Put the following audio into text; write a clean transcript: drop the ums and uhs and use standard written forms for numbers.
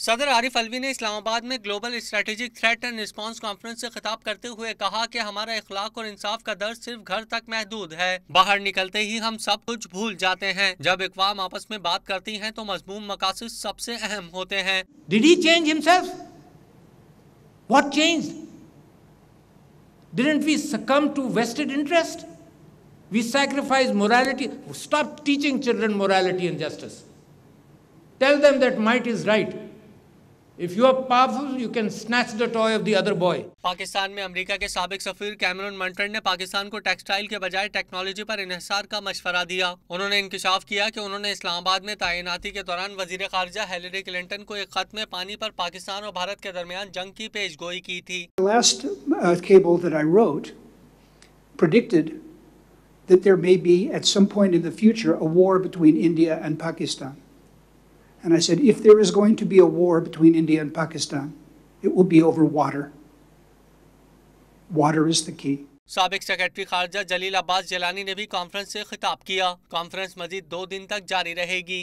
सदर आरिफ अलवी ने इस्लामाबाद में global strategic threat and response conference से खिताब करते हुए कहा कि हमारा इखलाक और इंसाफ का दर्ज सिर्फ घर तक महदूद है। बाहर निकलते ही हम सब कुछ भूल जाते हैं। जब इक़वाम आपस में बात करती हैं तो मज़मूम मकासद सबसे अहम होते हैं। Did he change himself? What changed? Didn't we succumb to vested interest? We sacrificed morality. Stop teaching children morality and justice. Tell them that might is right. If you are powerful, you can snatch the toy of the other boy. Pakistan में America के साबिक सफीर Cameroon मंटन ने पाकिस्तान को textile के बजाय technology पर इन्हिसार का मशवरा दिया। उन्होंने इंकिशाफ किया कि उन्होंने इस्लामाबाद में तैनाती के दौरान वजीर खारजा हिलरी क्लिंटन को एक खत में पानी पर पाकिस्तान और भारत के दरमियान जंग की पेशगोई की थी। The last cable that I wrote predicted that there may be at some point in the future a war between India and Pakistan. And I said, if there is going to be a war between India and Pakistan, it will be over water. Water is the key. साबिक secretary खारजा जलील अब्बास जिलानी ने भी conference से खिताब किया। Conference मजीद 2 दिन तक जारी रहेगी।